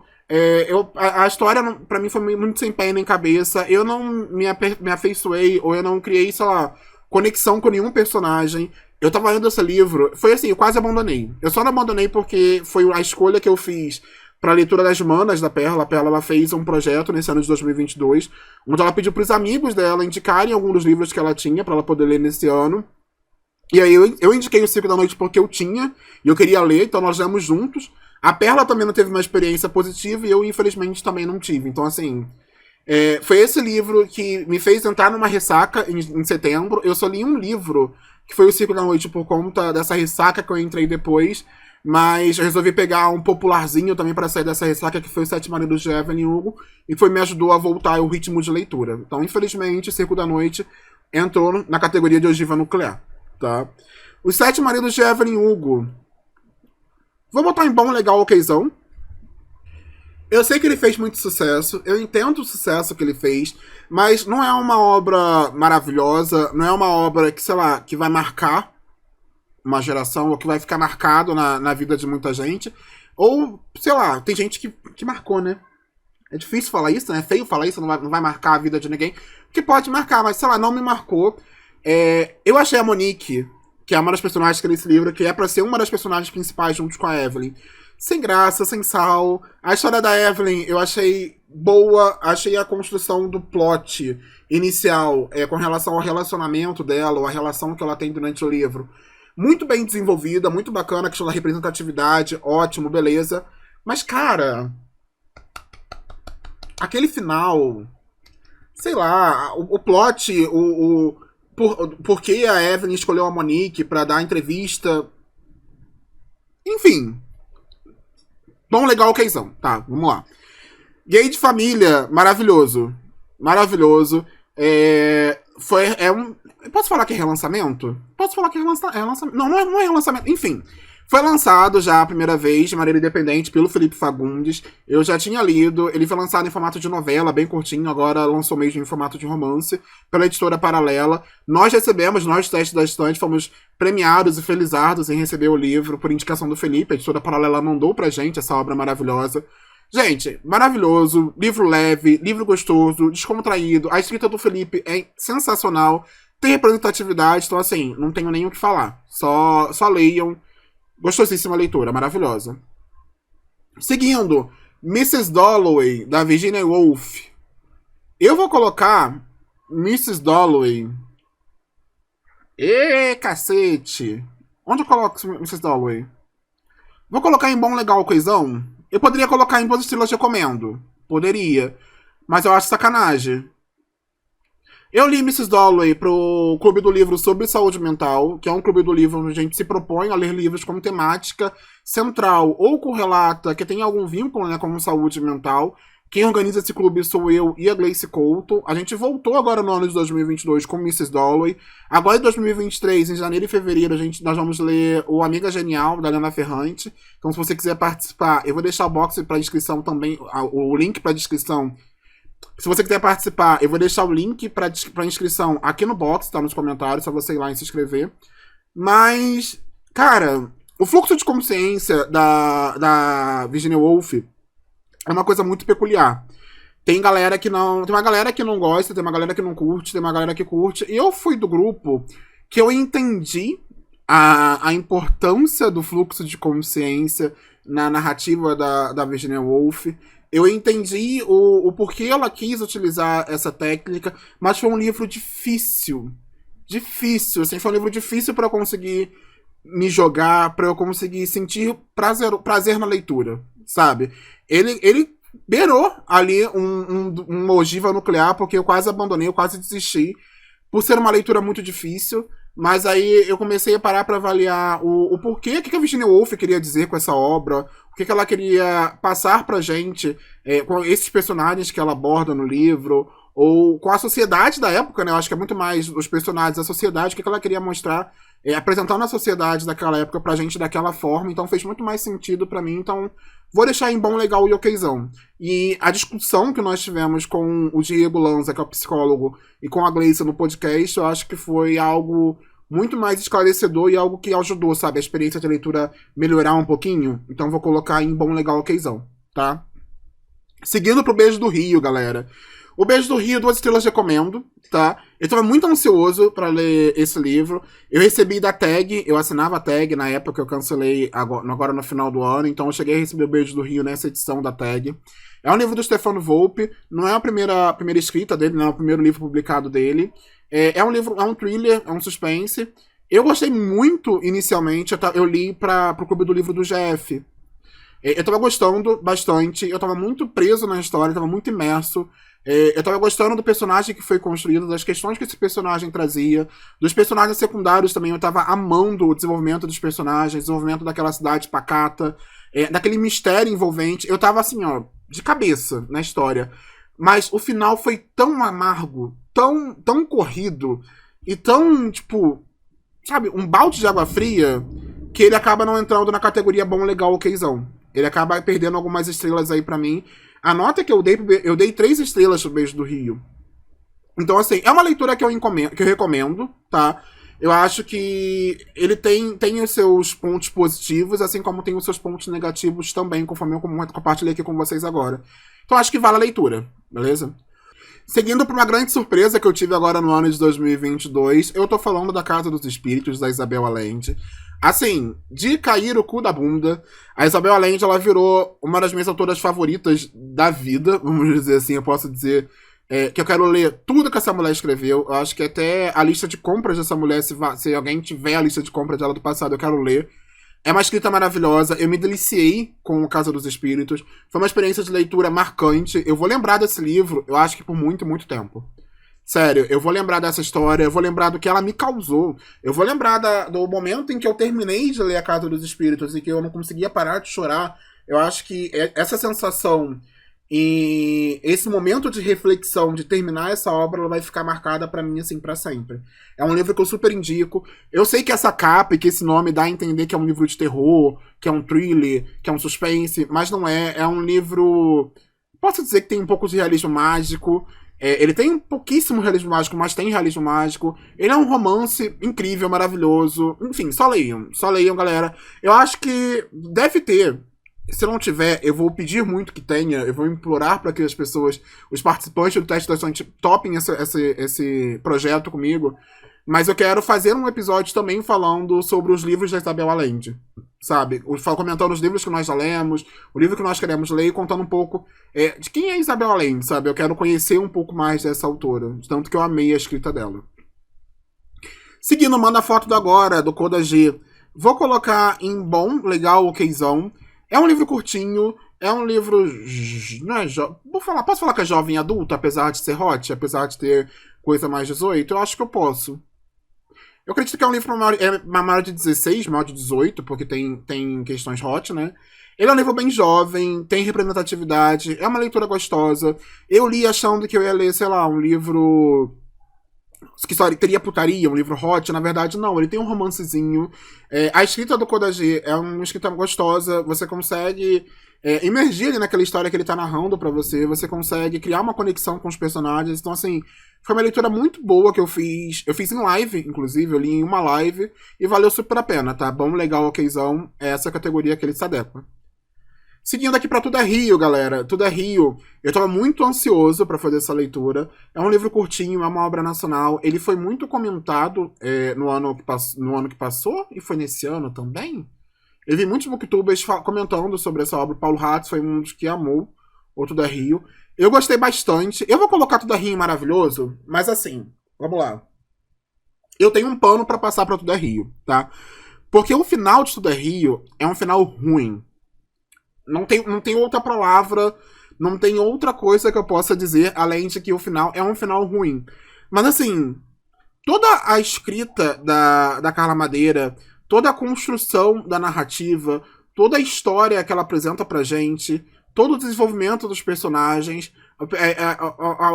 A história, pra mim, foi muito sem pé nem cabeça. Eu não me afeiçoei, ou eu não criei, sei lá, conexão com nenhum personagem. Eu tava lendo esse livro, foi assim, eu quase abandonei. Eu só não abandonei porque foi a escolha que eu fiz pra leitura das manas da Perla. A Perla, ela fez um projeto nesse ano de 2022, onde ela pediu pros amigos dela indicarem alguns dos livros que ela tinha pra ela poder ler nesse ano. E aí eu indiquei o Circo da Noite porque eu tinha, e eu queria ler, então nós lemos juntos. A Perla também não teve uma experiência positiva e eu, infelizmente, também não tive. Então, assim, foi esse livro que me fez entrar numa ressaca em setembro. Eu só li um livro, que foi o Circo da Noite, por conta dessa ressaca que eu entrei depois. Mas eu resolvi pegar um popularzinho também para sair dessa ressaca, que foi Os Sete Maridos de Evelyn Hugo. E me ajudou a voltar ao ritmo de leitura. Então, infelizmente, Circo da Noite entrou na categoria de ogiva nuclear, tá? Os Sete Maridos de Evelyn Hugo... Vou botar em bom, legal, okzão. Eu sei que ele fez muito sucesso, eu entendo o sucesso que ele fez, mas não é uma obra maravilhosa, não é uma obra que, sei lá, que vai marcar uma geração, ou que vai ficar marcado na vida de muita gente. Ou, sei lá, tem gente que marcou, né? É difícil falar isso, né? É feio falar isso, não vai marcar a vida de ninguém. Que pode marcar, mas, sei lá, não me marcou. Eu achei a Monique, que é uma das personagens que nesse livro, que é pra ser uma das personagens principais junto com a Evelyn, sem graça, sem sal. A história da Evelyn eu achei boa, achei a construção do plot inicial com relação ao relacionamento dela, ou a relação que ela tem durante o livro, muito bem desenvolvida, muito bacana, a questão da representatividade, ótimo, beleza. Mas, cara, aquele final, sei lá, o plot, por que a Evelyn escolheu a Monique pra dar a entrevista. Enfim. Bom, legal, okzão. Tá, vamos lá. Gay de Família, maravilhoso. Maravilhoso. Posso falar que é relançamento? Posso falar que é relançamento. Não é relançamento. Enfim. Foi lançado já a primeira vez, de maneira independente, pelo Felipe Fagundes. Eu já tinha lido. Ele foi lançado em formato de novela, bem curtinho. Agora lançou mesmo em formato de romance, pela editora Paralela. Nós do Teste da Estante, fomos premiados e felizardos em receber o livro por indicação do Felipe. A editora Paralela mandou pra gente essa obra maravilhosa. Gente, maravilhoso. Livro leve, livro gostoso, descontraído. A escrita do Felipe é sensacional. Tem representatividade, então assim, não tenho nem o que falar. Só leiam. Gostosíssima leitura, maravilhosa. Seguindo, Mrs. Dalloway, da Virginia Woolf. Eu vou colocar Mrs. Dalloway. Cacete! Onde eu coloco Mrs. Dalloway? Vou colocar em bom, legal, okzão? Eu poderia colocar em 2 estrelas de recomendo. Poderia. Mas eu acho sacanagem. Eu li Mrs. Dalloway pro Clube do Livro sobre Saúde Mental, que é um clube do livro onde a gente se propõe a ler livros com temática central ou correlata, que tem algum vínculo, né, com saúde mental. Quem organiza esse clube sou eu e a Gleice Couto. A gente voltou agora no ano de 2022 com Mrs. Dalloway. Agora em 2023, em janeiro e fevereiro, nós vamos ler O Amiga Genial, da Helena Ferrante. Então, se você quiser participar, eu vou deixar o box para inscrição também, o link para inscrição. Se você quiser participar, eu vou deixar o link para inscrição aqui no box, tá nos comentários, só você ir lá e se inscrever. Mas, cara, o fluxo de consciência da Virginia Woolf é uma coisa muito peculiar. Tem uma galera que não gosta, tem uma galera que não curte, tem uma galera que curte. E eu fui do grupo que eu entendi a importância do fluxo de consciência na narrativa da Virginia Woolf. Eu entendi o porquê ela quis utilizar essa técnica, mas foi um livro difícil. Difícil, assim, foi um livro difícil para eu conseguir me jogar, para eu conseguir sentir prazer na leitura, sabe? Ele beirou ali uma ogiva nuclear, porque eu quase abandonei, eu quase desisti, por ser uma leitura muito difícil. Mas aí eu comecei a parar para avaliar o porquê, o que a Virginia Woolf queria dizer com essa obra, o que ela queria passar pra gente com esses personagens que ela aborda no livro, ou com a sociedade da época, né? Eu acho que é muito mais os personagens da sociedade, o que ela queria mostrar, apresentando a sociedade daquela época pra gente daquela forma. Então fez muito mais sentido pra mim. Então vou deixar em bom, legal e okzão. E a discussão que nós tivemos com o Diego Lanza, que é o psicólogo, e com a Gleice no podcast, eu acho que foi algo muito mais esclarecedor e algo que ajudou, sabe, a experiência de leitura melhorar um pouquinho. Então vou colocar em bom, legal, okzão, tá? Seguindo pro Beijo do Rio, galera. O Beijo do Rio, 2 estrelas recomendo, tá? Eu tava muito ansioso pra ler esse livro. Eu recebi da Tag, eu assinava a Tag na época que eu cancelei agora no final do ano, então eu cheguei a receber o Beijo do Rio nessa edição da Tag. É um livro do Stefano Volpe, não é a primeira escrita dele, não é o primeiro livro publicado dele. É um livro, é um thriller, é um suspense. Eu gostei muito inicialmente, eu li pro Clube do Livro do GF. Eu tava gostando bastante, eu tava muito preso na história, tava muito imerso. Eu tava gostando do personagem que foi construído, das questões que esse personagem trazia, dos personagens secundários também. Eu tava amando o desenvolvimento dos personagens, o desenvolvimento daquela cidade pacata, daquele mistério envolvente. Eu tava assim, ó, de cabeça na história. Mas o final foi tão amargo, tão corrido e tão, tipo, sabe, um balde de água fria, que ele acaba não entrando na categoria bom, legal, okzão. Ele acaba perdendo algumas estrelas aí pra mim. A nota que eu dei 3 estrelas pro Beijo do Rio. Então, assim, é uma leitura que eu recomendo, tá? Eu acho que ele tem os seus pontos positivos, assim como tem os seus pontos negativos também, conforme eu compartilhei aqui com vocês agora. Então, acho que vale a leitura, beleza? Seguindo por uma grande surpresa que eu tive agora no ano de 2022, eu tô falando da Casa dos Espíritos, da Isabel Allende. Assim, de cair o cu da bunda, a Isabel Allende, ela virou uma das minhas autoras favoritas da vida, vamos dizer assim, eu posso dizer que eu quero ler tudo que essa mulher escreveu. Eu acho que até a lista de compras dessa mulher, se alguém tiver a lista de compras dela do passado, eu quero ler. É uma escrita maravilhosa, eu me deliciei com o Casa dos Espíritos, foi uma experiência de leitura marcante. Eu vou lembrar desse livro, eu acho que por muito, muito tempo. Sério, eu vou lembrar dessa história, eu vou lembrar do que ela me causou, eu vou lembrar do momento em que eu terminei de ler A Casa dos Espíritos e que eu não conseguia parar de chorar. Eu acho que essa sensação e esse momento de reflexão de terminar essa obra, ela vai ficar marcada pra mim, assim, pra sempre. É um livro que eu super indico. Eu sei que essa capa e que esse nome dá a entender que é um livro de terror, que é um thriller, que é um suspense, mas não é. É um livro... Posso dizer que tem um pouco de realismo mágico. Ele tem pouquíssimo realismo mágico, mas tem realismo mágico. Ele é um romance incrível, maravilhoso. Enfim, só leiam, galera. Eu acho que deve ter. Se não tiver, eu vou pedir muito que tenha. Eu vou implorar para que as pessoas, os participantes do teste da Estante, topem esse projeto comigo. Mas eu quero fazer um episódio também falando sobre os livros da Isabel Allende, sabe? Comentando os livros que nós já lemos, o livro que nós queremos ler e contando um pouco de quem é Isabel Allende, sabe? Eu quero conhecer um pouco mais dessa autora, tanto que eu amei a escrita dela. Seguindo, manda a foto do agora, do Coda G. Vou colocar em bom, legal, okzão. É um livro curtinho, é um livro... Não é posso falar que é jovem adulto, apesar de ser hot, apesar de ter coisa mais 18, eu acho que eu posso. Eu acredito que é um livro pra maior de 16, maior de 18, porque tem questões hot, né? Ele é um livro bem jovem, tem representatividade, é uma leitura gostosa. Eu li achando que eu ia ler, sei lá, um livro que só teria putaria, um livro hot. Na verdade, não, ele tem um romancezinho. A escrita do Kodajé é uma escrita gostosa, você consegue imergir ali naquela história que ele tá narrando pra você, você consegue criar uma conexão com os personagens. Então, assim, foi uma leitura muito boa que eu fiz. Eu fiz em live, inclusive, eu li em uma live e valeu super a pena, tá? Bom, legal, okzão, é essa categoria que ele se adequa. Seguindo aqui pra Tudo é Rio, galera. Tudo é Rio. Eu tava muito ansioso pra fazer essa leitura. É um livro curtinho, é uma obra nacional. Ele foi muito comentado no ano que passou e foi nesse ano também. Eu vi muitos booktubers comentando sobre essa obra. O Paulo Hatz foi um dos que amou o Tudo é Rio. Eu gostei bastante. Eu vou colocar Tudo é Rio em maravilhoso, mas assim, vamos lá. Eu tenho um pano pra passar pra Tudo é Rio, tá? Porque o final de Tudo é Rio é um final ruim. Não tem outra palavra, não tem outra coisa que eu possa dizer além de que o final é um final ruim. Mas assim, toda a escrita da Carla Madeira, toda a construção da narrativa, toda a história que ela apresenta pra gente, todo o desenvolvimento dos personagens,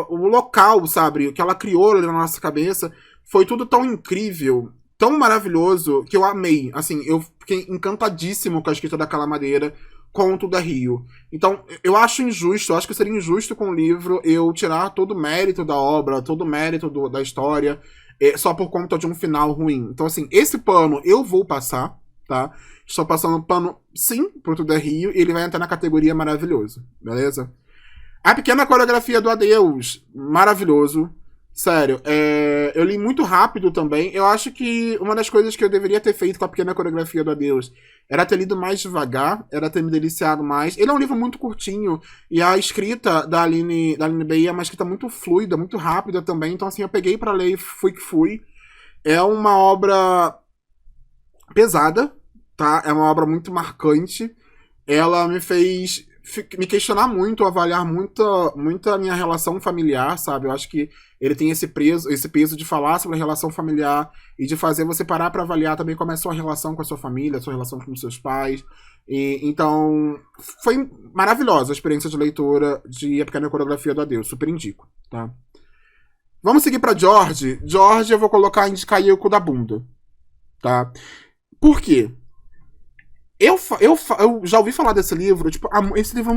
o local, sabe, que ela criou ali na nossa cabeça, foi tudo tão incrível, tão maravilhoso, que eu amei. Assim, eu fiquei encantadíssimo com a escrita da Carla Madeira, com Tudo é Rio. Então, eu acho injusto, eu acho que seria injusto com o livro eu tirar todo o mérito da obra, todo o mérito da história, só por conta de um final ruim. Então, assim, esse pano eu vou passar, tá? Estou passando pano, sim, pro Tudo é Rio, e ele vai entrar na categoria maravilhoso, beleza? A Pequena Coreografia do Adeus, maravilhoso. Sério, eu li muito rápido também. Eu acho que uma das coisas que eu deveria ter feito com a Pequena Coreografia do Adeus era ter lido mais devagar, era ter me deliciado mais. Ele é um livro muito curtinho, e a escrita da Aline Bay é uma escrita muito fluida, muito rápida também. Então, assim, eu peguei pra ler e fui que fui. É uma obra pesada, tá? É uma obra muito marcante. Ela me fez me questionar muito, avaliar muito a minha relação familiar, sabe? Eu acho que ele tem esse peso de falar sobre a relação familiar e de fazer você parar pra avaliar também como é a sua relação com a sua família, a sua relação com os seus pais. Então, foi maravilhosa a experiência de leitura de A Pequena Coreografia do Adeus, super indico, tá? Vamos seguir pra George. George eu vou colocar em Caiuco da Bunda, tá? Por quê? Eu já ouvi falar desse livro, tipo, esse livro é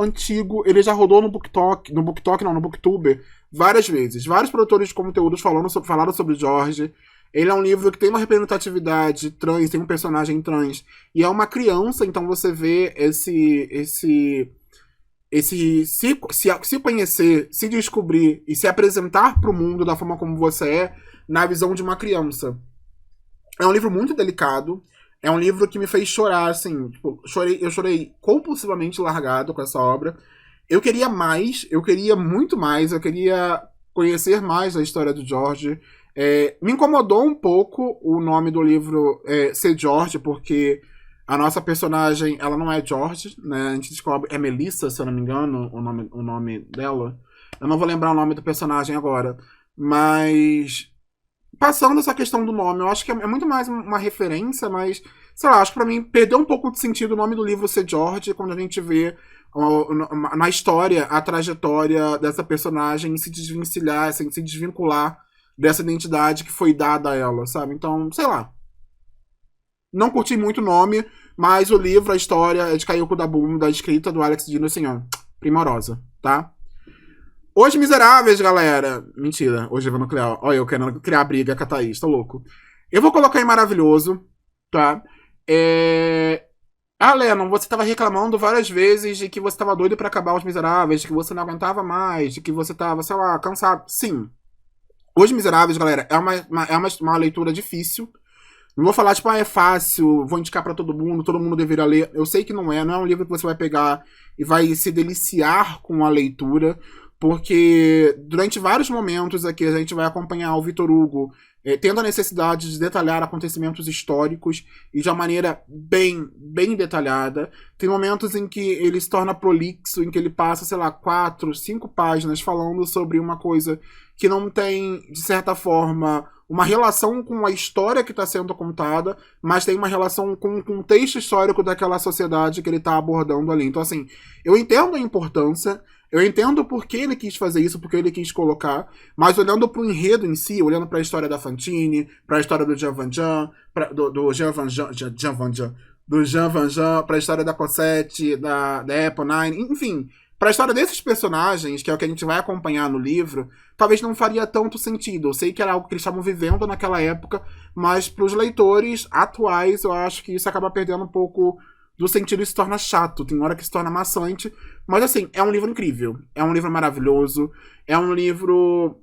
antigo, ele já rodou no BookTok, no BookTuber, várias vezes. Vários produtores de conteúdos falaram sobre George. Ele é um livro que tem uma representatividade trans, tem um personagem trans, e é uma criança, então você vê se conhecer, se descobrir e se apresentar pro mundo da forma como você é, na visão de uma criança. É um livro muito delicado. É um livro que me fez chorar, assim, tipo, eu chorei compulsivamente largado com essa obra. Eu queria mais, eu queria muito mais, eu queria conhecer mais a história do George. Me incomodou um pouco o nome do livro ser George, porque a nossa personagem, ela não é George, né? A gente descobre, é Melissa, se eu não me engano, o nome dela. Eu não vou lembrar o nome do personagem agora, mas passando essa questão do nome, eu acho que é muito mais uma referência, mas, sei lá, acho que pra mim perdeu um pouco de sentido o nome do livro ser George, quando a gente vê na história a trajetória dessa personagem se desvencilhar, assim, se desvincular dessa identidade que foi dada a ela, sabe? Então, sei lá. Não curti muito o nome, mas o livro, a história é de Caiuco da Bunda, escrita do Alex Dino, assim, ó, primorosa, tá? Os Miseráveis, galera. Mentira, hoje eu vou nuclear. Olha, eu querendo criar briga com a Thaís, tô louco. Eu vou colocar em maravilhoso, tá? Lennon, você tava reclamando várias vezes de que você tava doido pra acabar Os Miseráveis, de que você não aguentava mais, de que você tava, sei lá, cansado. Sim. Os Miseráveis, galera, é uma leitura difícil. Não vou falar, tipo, é fácil, vou indicar pra todo mundo deveria ler. Eu sei que não é um livro que você vai pegar e vai se deliciar com a leitura, porque durante vários momentos aqui a gente vai acompanhar o Victor Hugo tendo a necessidade de detalhar acontecimentos históricos e de uma maneira bem detalhada. Tem momentos em que ele se torna prolixo, em que ele passa, sei lá, 4, 5 páginas falando sobre uma coisa que não tem, de certa forma, uma relação com a história que está sendo contada, mas tem uma relação com o contexto histórico daquela sociedade que ele está abordando ali. Então, assim, eu entendo a importância, eu entendo por que ele quis fazer isso, por que ele quis colocar, mas olhando para o enredo em si, olhando para a história da Fantine, para a história do Jean Valjean, do Jean Valjean, para a história da Cosette, da Eponine, enfim, para a história desses personagens, que é o que a gente vai acompanhar no livro, talvez não faria tanto sentido. Eu sei que era algo que eles estavam vivendo naquela época, mas para os leitores atuais, eu acho que isso acaba perdendo um pouco do sentido e se torna chato. Tem hora que se torna maçante. Mas, assim, é um livro incrível. É um livro maravilhoso. É um livro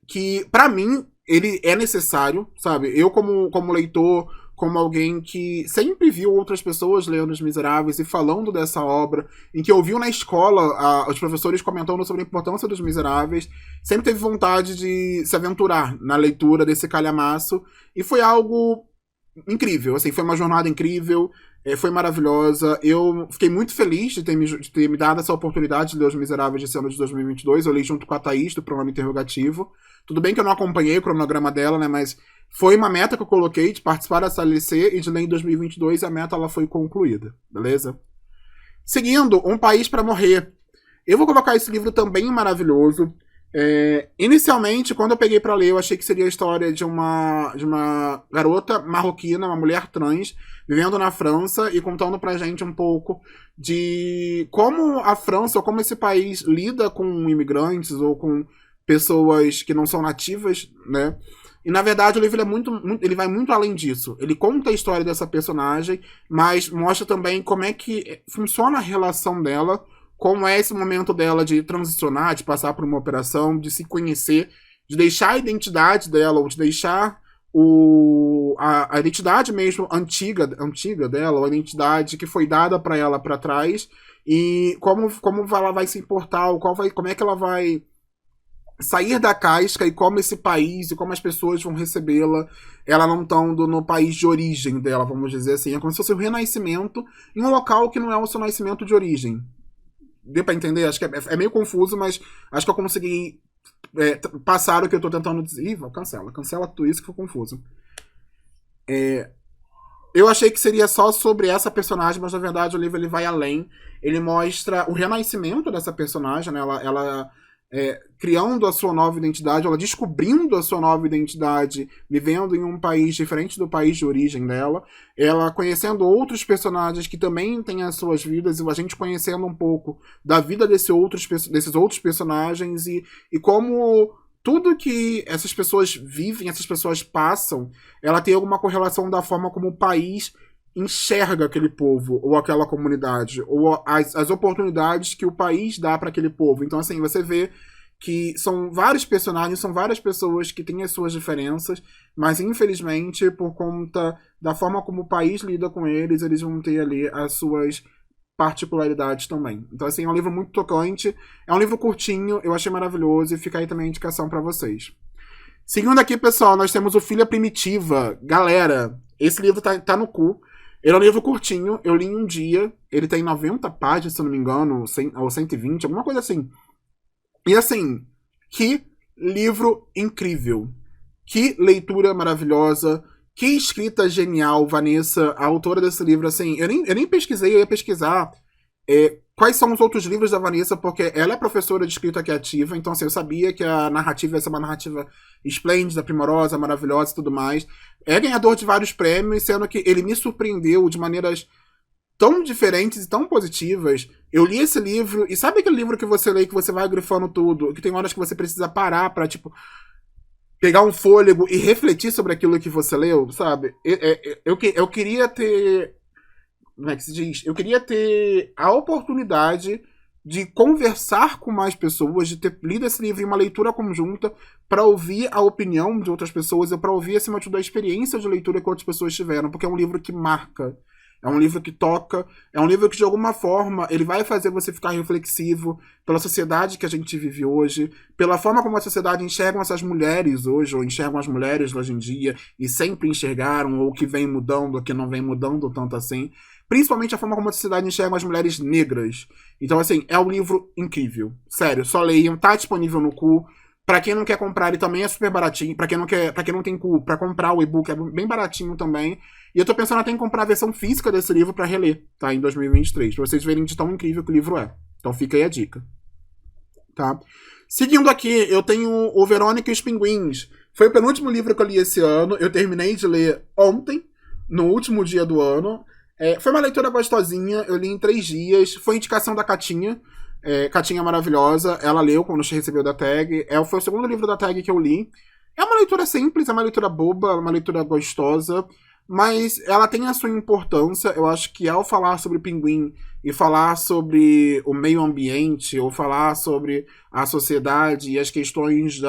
que, pra mim, ele é necessário, sabe? Eu, como leitor, como alguém que sempre viu outras pessoas lendo Os Miseráveis e falando dessa obra, em que ouviu na escola os professores comentando sobre a importância dos Miseráveis, sempre teve vontade de se aventurar na leitura desse calhamaço, e foi algo incrível, assim, foi uma jornada incrível, foi maravilhosa. Eu fiquei muito feliz de ter me dado essa oportunidade de ler Os Miseráveis desse ano de 2022. Eu li junto com a Thaís, do Pronome Interrogativo. Tudo bem que eu não acompanhei o cronograma dela, né, mas foi uma meta que eu coloquei de participar dessa LC e de ler em 2022, e a meta ela foi concluída, beleza? Seguindo, Um País para Morrer. Eu vou colocar esse livro também maravilhoso. Inicialmente, quando eu peguei para ler, eu achei que seria a história de uma garota marroquina, uma mulher trans, vivendo na França e contando pra gente um pouco de como a França, ou como esse país lida com imigrantes ou com pessoas que não são nativas, né? E, na verdade, o livro ele vai muito além disso. Ele conta a história dessa personagem, mas mostra também como é que funciona a relação dela, como é esse momento dela de transicionar, de passar por uma operação, de se conhecer, de deixar a identidade dela, ou de deixar a identidade mesmo antiga dela, ou a identidade que foi dada para ela para trás, e como ela vai se importar, ou como é que ela vai sair da casca, e como esse país e como as pessoas vão recebê-la, ela não estando no país de origem dela, vamos dizer assim. É como se fosse um renascimento em um local que não é o seu nascimento de origem. Deu pra entender? Acho que é meio confuso, mas acho que eu consegui passar o que eu tô tentando dizer. Ih, cancela tudo isso que foi confuso. Eu achei que seria só sobre essa personagem, mas na verdade o livro ele vai além. Ele mostra o renascimento dessa personagem, né? Ela criando a sua nova identidade, ela descobrindo a sua nova identidade, vivendo em um país diferente do país de origem dela, ela conhecendo outros personagens que também têm as suas vidas, e a gente conhecendo um pouco da vida desses outros personagens, e como tudo que essas pessoas vivem, essas pessoas passam, ela tem alguma correlação da forma como o país enxerga aquele povo, ou aquela comunidade, ou as oportunidades que o país dá para aquele povo. Então, assim, você vê que são vários personagens, são várias pessoas que têm as suas diferenças, mas infelizmente, por conta da forma como o país lida com eles vão ter ali as suas particularidades também. Então, assim, é um livro muito tocante, é um livro curtinho, eu achei maravilhoso, e fica aí também a indicação para vocês. Seguindo aqui, pessoal, nós temos o Filha Primitiva. Galera, esse livro tá no cu. Ele é um livro curtinho, eu li em um dia, ele tem 90 páginas, se eu não me engano, ou 120, alguma coisa assim. E assim, que livro incrível. Que leitura maravilhosa. Que escrita genial, Vanessa, a autora desse livro. Assim, eu nem pesquisei, eu ia pesquisar quais são os outros livros da Vanessa, porque ela é professora de escrita criativa, então assim, eu sabia que a narrativa ia ser uma narrativa esplêndida, primorosa, maravilhosa e tudo mais. É ganhador de vários prêmios, sendo que ele me surpreendeu de maneiras tão diferentes e tão positivas. Eu li esse livro, e sabe aquele livro que você lê, que você vai grifando tudo, que tem horas que você precisa parar pra, tipo, pegar um fôlego e refletir sobre aquilo que você leu, sabe? Eu queria ter... Como é que se diz? Eu queria ter a oportunidade de conversar com mais pessoas, de ter lido esse livro em uma leitura conjunta, para ouvir a opinião de outras pessoas e para ouvir, acima de tudo, a experiência de leitura que outras pessoas tiveram, porque é um livro que marca. É um livro que toca, é um livro que, de alguma forma, ele vai fazer você ficar reflexivo pela sociedade que a gente vive hoje, pela forma como a sociedade enxerga essas mulheres hoje, ou enxergam as mulheres hoje em dia, e sempre enxergaram, ou que vem mudando, ou que não vem mudando tanto assim. Principalmente a forma como a sociedade enxerga as mulheres negras. Então, assim, é um livro incrível. Sério, só leiam, tá disponível no Cu. Pra quem não quer comprar, ele também é super baratinho. Pra quem não tem Cu, pra comprar o e-book é bem baratinho também. E eu tô pensando até em comprar a versão física desse livro pra reler, tá? Em 2023, pra vocês verem de tão incrível que o livro é. Então fica aí a dica. Tá? Seguindo aqui, eu tenho o Verônica e os Pinguins. Foi o penúltimo livro que eu li esse ano. Eu terminei de ler ontem, no último dia do ano. Foi uma leitura gostosinha, eu li em 3 dias. Foi indicação da Catinha. Catinha maravilhosa, ela leu quando recebeu da tag. Foi o segundo livro da tag que eu li. É uma leitura simples, é uma leitura boba, é uma leitura gostosa, mas ela tem a sua importância. Eu acho que ao falar sobre pinguim e falar sobre o meio ambiente, ou falar sobre a sociedade e as questões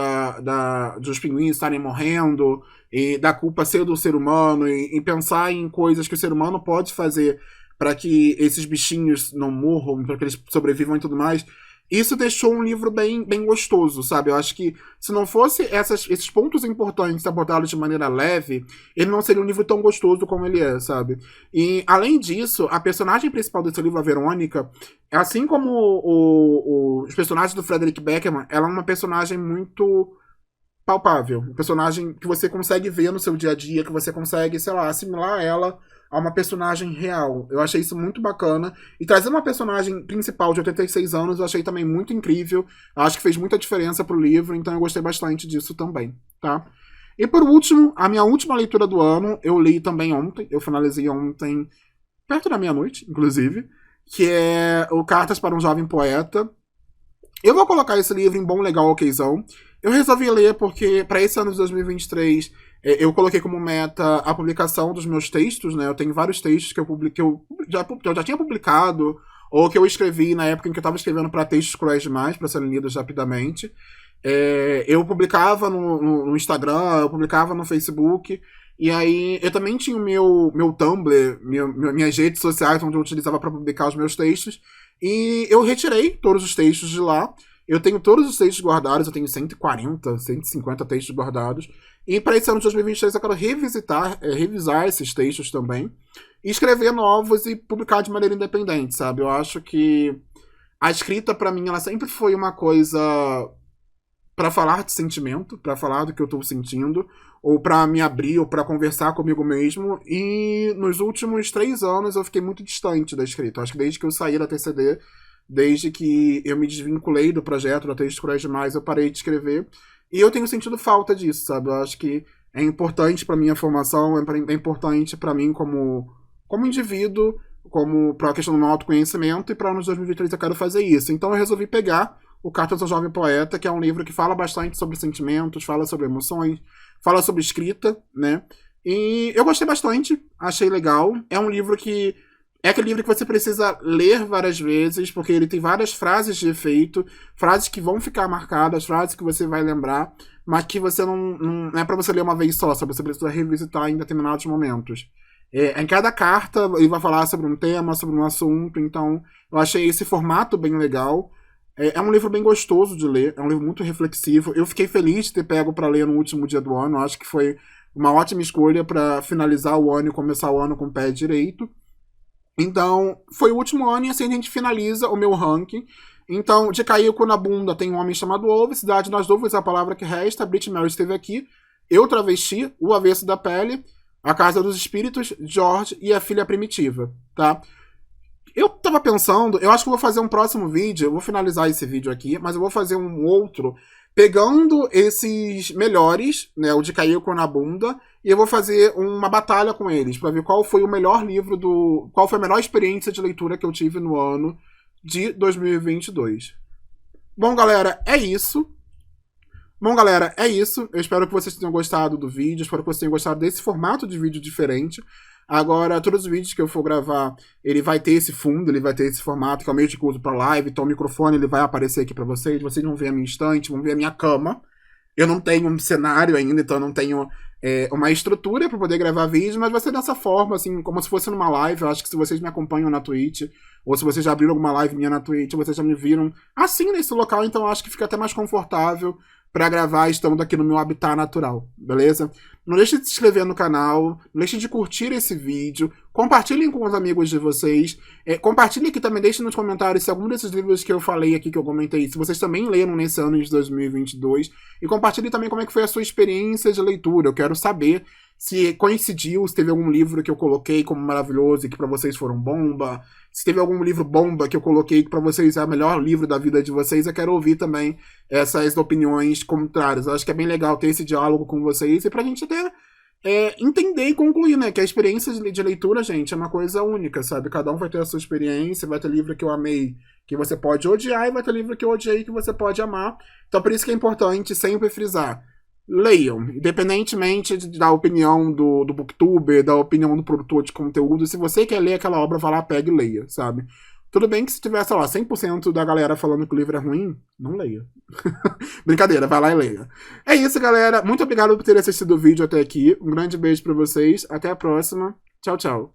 dos pinguins estarem morrendo, e da culpa ser do ser humano, e pensar em coisas que o ser humano pode fazer para que esses bichinhos não morram, para que eles sobrevivam e tudo mais, isso deixou um livro bem, bem gostoso, sabe? Eu acho que se não fosse esses pontos importantes abordados de maneira leve, ele não seria um livro tão gostoso como ele é, sabe? E, além disso, a personagem principal desse livro, a Verônica, assim como os personagens do Frederick Beckerman, ela é uma personagem muito palpável, um personagem que você consegue ver no seu dia a dia, que você consegue, sei lá, assimilar ela a uma personagem real. Eu achei isso muito bacana. E trazer uma personagem principal de 86 anos eu achei também muito incrível. Eu acho que fez muita diferença pro livro, então eu gostei bastante disso também, tá? E por último, a minha última leitura do ano, eu li também ontem, eu finalizei ontem, perto da meia-noite, inclusive, que é o Cartas para um Jovem Poeta. Eu vou colocar esse livro em bom, legal, okzão. Eu resolvi ler porque, para esse ano de 2023, eu coloquei como meta a publicação dos meus textos, né? Eu tenho vários textos que eu já tinha publicado, ou que eu escrevi na época em que eu estava escrevendo para textos cruéis demais, para serem lidos rapidamente. Eu publicava no Instagram, eu publicava no Facebook, e aí eu também tinha o meu Tumblr, minhas redes sociais, onde eu utilizava para publicar os meus textos, e eu retirei todos os textos de lá. Eu tenho todos os textos guardados, eu tenho 140, 150 textos guardados. E para esse ano de 2023 eu quero revisar esses textos também. E escrever novos e publicar de maneira independente, sabe? Eu acho que a escrita, para mim, ela sempre foi uma coisa para falar de sentimento, para falar do que eu tô sentindo, ou para me abrir, ou para conversar comigo mesmo. E nos últimos 3 anos eu fiquei muito distante da escrita. Eu acho que desde que eu saí da TCD, desde que eu me desvinculei do projeto da Textos Cruéis Demais, eu parei de escrever. E eu tenho sentido falta disso, sabe? Eu acho que é importante pra minha formação, é importante pra mim como indivíduo, como pra questão do meu autoconhecimento, e pra anos 2023 eu quero fazer isso. Então eu resolvi pegar o Cartas ao Jovem Poeta, que é um livro que fala bastante sobre sentimentos, fala sobre emoções, fala sobre escrita, né? E eu gostei bastante, achei legal. É um livro que é aquele livro que você precisa ler várias vezes, porque ele tem várias frases de efeito, frases que vão ficar marcadas, frases que você vai lembrar, mas que você não é pra você ler uma vez só, você precisa revisitar em determinados momentos. Em cada carta ele vai falar sobre um tema, sobre um assunto, então eu achei esse formato bem legal. É um livro bem gostoso de ler, é um livro muito reflexivo. Eu fiquei feliz de ter pego para ler no último dia do ano, acho que foi uma ótima escolha para finalizar o ano e começar o ano com o pé direito. Então, foi o último ano e assim a gente finaliza o meu ranking. Então, de cair o cu na bunda tem Um Homem Chamado Ovo, Cidade das Dúvidas, A Palavra que Resta, Brit Mary esteve aqui, Eu Travesti, O Avesso da Pele, A Casa dos Espíritos, George e A Filha Primitiva, tá? Eu tava pensando, eu acho que eu vou fazer um próximo vídeo, eu vou finalizar esse vídeo aqui, mas eu vou fazer um outro pegando esses melhores, né, o de cair o cu na bunda, e eu vou fazer uma batalha com eles, pra ver qual foi o melhor livro qual foi a melhor experiência de leitura que eu tive no ano de 2022. Bom, galera, é isso. Eu espero que vocês tenham gostado do vídeo, espero que vocês tenham gostado desse formato de vídeo diferente. Agora, todos os vídeos que eu for gravar, ele vai ter esse fundo, ele vai ter esse formato, que é o meio de uso para live, então o microfone ele vai aparecer aqui para vocês vão ver a minha estante, vão ver a minha cama. Eu não tenho um cenário ainda, então eu não tenho uma estrutura para poder gravar vídeo, mas vai ser dessa forma, assim, como se fosse numa live. Eu acho que se vocês me acompanham na Twitch, ou se vocês já abriram alguma live minha na Twitch, vocês já me viram assim nesse local, então eu acho que fica até mais confortável para gravar estando aqui no meu habitat natural, beleza? Não deixe de se inscrever no canal, não deixe de curtir esse vídeo, compartilhem com os amigos de vocês, compartilhem aqui também, deixem nos comentários se algum desses livros que eu falei aqui, que eu comentei, se vocês também leram nesse ano de 2022, e compartilhem também como é que foi a sua experiência de leitura. Eu quero saber se coincidiu, se teve algum livro que eu coloquei como maravilhoso e que pra vocês foram bomba, se teve algum livro bomba que eu coloquei que pra vocês é o melhor livro da vida de vocês. Eu quero ouvir também essas opiniões contrárias. Eu acho que é bem legal ter esse diálogo com vocês e pra gente até entender e concluir, né? Que a experiência de leitura, gente, é uma coisa única, sabe? Cada um vai ter a sua experiência, vai ter livro que eu amei que você pode odiar e vai ter livro que eu odiei que você pode amar. Então por isso que é importante sempre frisar. Leiam, independentemente da opinião do booktuber, da opinião do produtor de conteúdo. Se você quer ler aquela obra, vá lá, pega e leia, sabe? Tudo bem que se tiver, sei lá, 100% da galera falando que o livro é ruim, não leia. Brincadeira, vai lá e leia. É isso, galera. Muito obrigado por ter assistido o vídeo até aqui. Um grande beijo pra vocês. Até a próxima. Tchau, tchau.